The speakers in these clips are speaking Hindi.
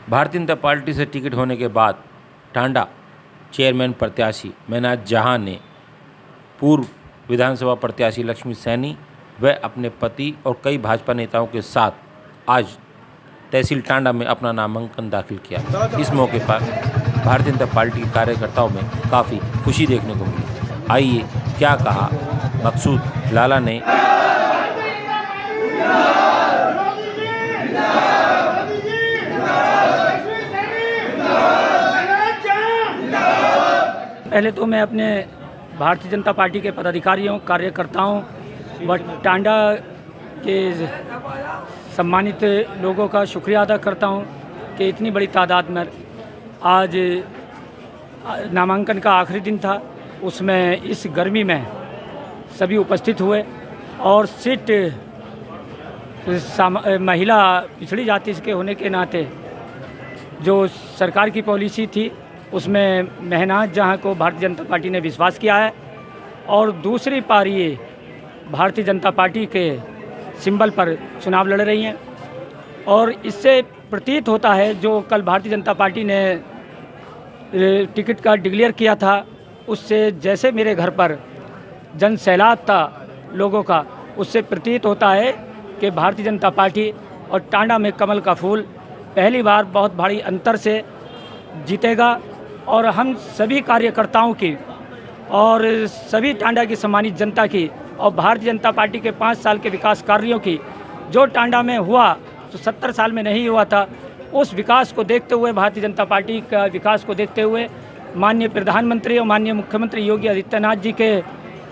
भारतीय जनता पार्टी से टिकट होने के बाद टांडा चेयरमैन प्रत्याशी मेहनाज जहां ने पूर्व विधानसभा प्रत्याशी लक्ष्मी सैनी व अपने पति और कई भाजपा नेताओं के साथ आज तहसील टांडा में अपना नामांकन दाखिल किया। इस मौके पर भारतीय जनता पार्टी के कार्यकर्ताओं में काफ़ी खुशी देखने को मिली। आइए क्या कहा मकसूद लाला ने। पहले तो मैं अपने भारतीय जनता पार्टी के पदाधिकारियों, कार्यकर्ताओं व टांडा के सम्मानित लोगों का शुक्रिया अदा करता हूं कि इतनी बड़ी तादाद में आज नामांकन का आखिरी दिन था, उसमें इस गर्मी में सभी उपस्थित हुए और सीट महिला पिछड़ी जाति के होने के नाते जो सरकार की पॉलिसी थी उसमें मेहनाज जहां को भारतीय जनता पार्टी ने विश्वास किया है और दूसरी पारी भारतीय जनता पार्टी के सिंबल पर चुनाव लड़ रही हैं। और इससे प्रतीत होता है जो कल भारतीय जनता पार्टी ने टिकट का डिक्लेयर किया था, उससे जैसे मेरे घर पर जन सैलाब था लोगों का, उससे प्रतीत होता है कि भारतीय जनता पार्टी और टांडा में कमल का फूल पहली बार बहुत भारी अंतर से जीतेगा। और हम सभी कार्यकर्ताओं की और सभी टांडा की सम्मानित जनता की और भारतीय जनता पार्टी के 5 साल के विकास कार्यों की जो टांडा में हुआ तो 70 साल में नहीं हुआ था, उस विकास को देखते हुए, भारतीय जनता पार्टी का विकास को देखते हुए माननीय प्रधानमंत्री और माननीय मुख्यमंत्री योगी आदित्यनाथ जी के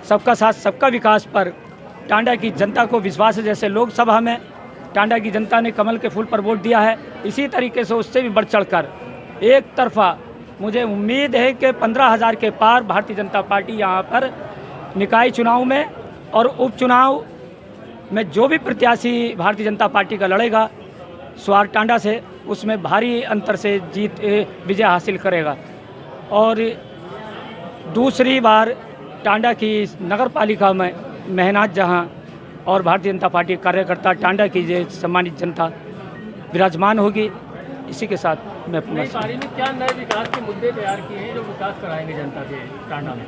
सबका साथ सबका विकास पर टांडा की जनता को विश्वास है। जैसे लोकसभा में टांडा की जनता ने कमल के फूल पर वोट दिया है, इसी तरीके से उससे भी बढ़ चढ़कर एक तरफा मुझे उम्मीद है कि 15,000 के पार भारतीय जनता पार्टी यहाँ पर निकाय चुनाव में और उपचुनाव में जो भी प्रत्याशी भारतीय जनता पार्टी का लड़ेगा स्वार टांडा से, उसमें भारी अंतर से विजय हासिल करेगा। और दूसरी बार टांडा की नगर पालिका में मेहनाज जहां और भारतीय जनता पार्टी कार्यकर्ता टांडा की जो सम्मानित जनता विराजमान होगी। इसी के साथ मैं पारी में क्या नए विकास के मुद्दे तैयार किए हैं जो विकास कराएंगे जनता के टांडा में?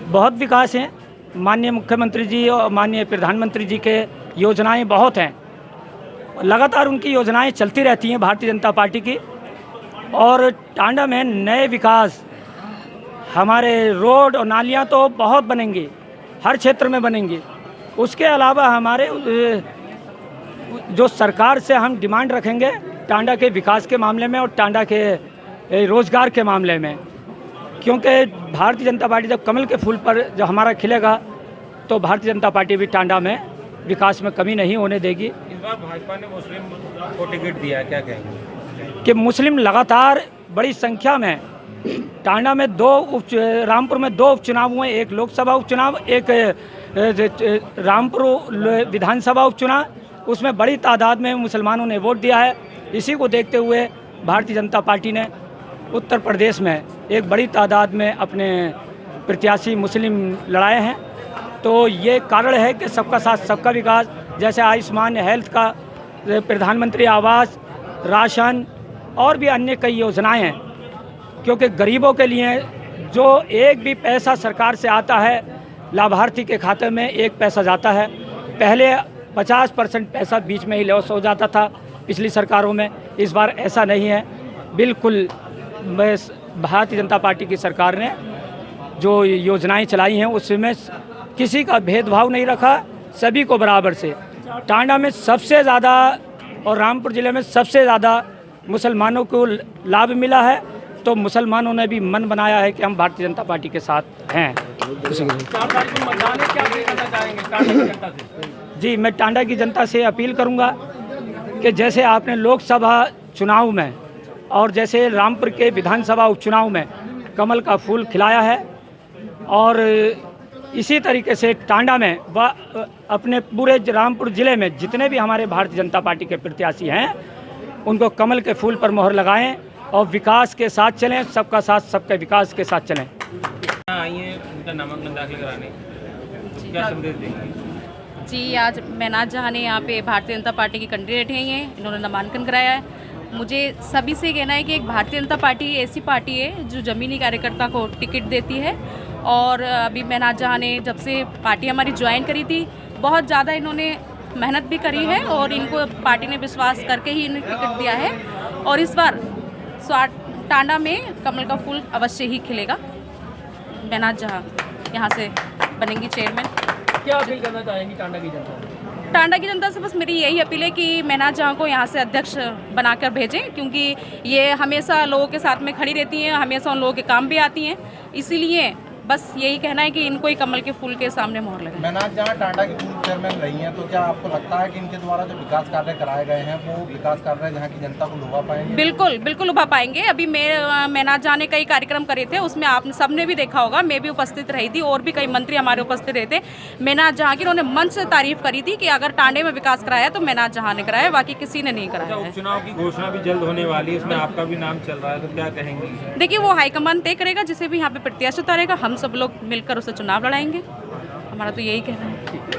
बहुत विकास हैं। माननीय मुख्यमंत्री जी और माननीय प्रधानमंत्री जी के योजनाएं बहुत हैं, लगातार उनकी योजनाएं चलती रहती हैं भारतीय जनता पार्टी की। और टांडा में नए विकास, हमारे रोड और नालियां तो बहुत बनेंगी, हर क्षेत्र में बनेंगी। उसके अलावा हमारे जो सरकार से हम डिमांड रखेंगे टांडा के विकास के मामले में और टांडा के रोजगार के मामले में, क्योंकि भारतीय जनता पार्टी जब कमल के फूल पर जब हमारा खिलेगा तो भारतीय जनता पार्टी भी टांडा में विकास में कमी नहीं होने देगी। इस बार भाजपा ने मुस्लिम को टिकट दिया है, क्या कहेंगे? कि मुस्लिम लगातार बड़ी संख्या में टांडा में रामपुर में 2 उपचुनाव हुए, एक लोकसभा उपचुनाव, एक रामपुर विधानसभा उपचुनाव, उसमें बड़ी तादाद में मुसलमानों ने वोट दिया है। इसी को देखते हुए भारतीय जनता पार्टी ने उत्तर प्रदेश में एक बड़ी तादाद में अपने प्रत्याशी मुस्लिम लड़ाए हैं। तो ये कारण है कि सबका साथ सबका विकास, जैसे आयुष्मान हेल्थ का, प्रधानमंत्री आवास, राशन और भी अन्य कई योजनाएं हैं। क्योंकि गरीबों के लिए जो एक भी पैसा सरकार से आता है लाभार्थी के खाते में 1 पैसा जाता है। पहले 50% पैसा बीच में ही लॉस हो जाता था पिछली सरकारों में, इस बार ऐसा नहीं है। बिल्कुल भारतीय जनता पार्टी की सरकार ने जो योजनाएं चलाई हैं उसमें किसी का भेदभाव नहीं रखा, सभी को बराबर से। टांडा में सबसे ज़्यादा और रामपुर ज़िले में सबसे ज़्यादा मुसलमानों को लाभ मिला है, तो मुसलमानों ने भी मन बनाया है कि हम भारतीय जनता पार्टी के साथ हैं। जी, मैं टांडा की जनता से अपील करूंगा कि जैसे आपने लोकसभा चुनाव में और जैसे रामपुर के विधानसभा उपचुनाव में कमल का फूल खिलाया है, और इसी तरीके से टांडा में व अपने पूरे रामपुर ज़िले में जितने भी हमारे भारतीय जनता पार्टी के प्रत्याशी हैं उनको कमल के फूल पर मोहर लगाएं और विकास के साथ चलें, सबका साथ सबके विकास के साथ चलें। आइए उनका नामांकन दाखिल कराने, क्या संदेश देंगे? जी, आज मेहनाज जहां ने यहाँ पे भारतीय जनता पार्टी की कैंडिडेट हैं, ये इन्होंने नामांकन कराया है मुझे सभी से कहना है कि एक भारतीय जनता पार्टी ऐसी पार्टी है जो ज़मीनी कार्यकर्ता को टिकट देती है। और अभी महनाज जहाँ ने जब से पार्टी हमारी ज्वाइन करी थी, बहुत ज़्यादा इन्होंने मेहनत भी करी है और इनको पार्टी ने विश्वास करके ही इन्हें टिकट दिया है। और इस बार टांडा में कमल का फूल अवश्य ही खिलेगा। महनाज जहाँ यहाँ से बनेंगी चेयरमैन। क्या अपील करना चाहेंगी टांडा की जनता से? टांडा की जनता से बस मेरी यही अपील है कि महनाज जहाँ को यहाँ से अध्यक्ष बनाकर भेजें, क्योंकि ये हमेशा लोगों के साथ में खड़ी रहती हैं, हमेशा उन लोगों के काम भी आती हैं। इसीलिए बस यही कहना है कि इनको ही कमल के फूल के सामने मोहर लगे। महनाज जहाँ टांडा की पूर्व चेयरमैन रही हैं, तो क्या आपको लगता है कि इनके द्वारा जो विकास कार्य कराए गए हैं वो विकास कार्य जहाँ की जनता को लुभा पाएंगे? बिल्कुल बिल्कुल लुभा पाएंगे। अभी महनाज जहाँ ने कई कार्यक्रम करे थे, उसमें आपने सबने भी देखा होगा, मैं भी उपस्थित रही थी और भी कई मंत्री हमारे उपस्थित रहे थे। महनाज जहाँ की उन्होंने मंच से तारीफ करी थी कि अगर टांडे में विकास कराया तो महनाज जहाँ ने कराया, बाकी किसी ने नहीं कराया है। उपचुनाव की घोषणा भी जल्द होने वाली है, उसमें आपका भी नाम चल रहा है, तो क्या कहेंगी? देखिए, वो हाईकमान तय करेगा, जिसे भी यहाँ पे प्रत्याशी उतारेगा, हम सब लोग मिलकर उसे चुनाव लड़ाएंगे। हमारा तो यही कहना है।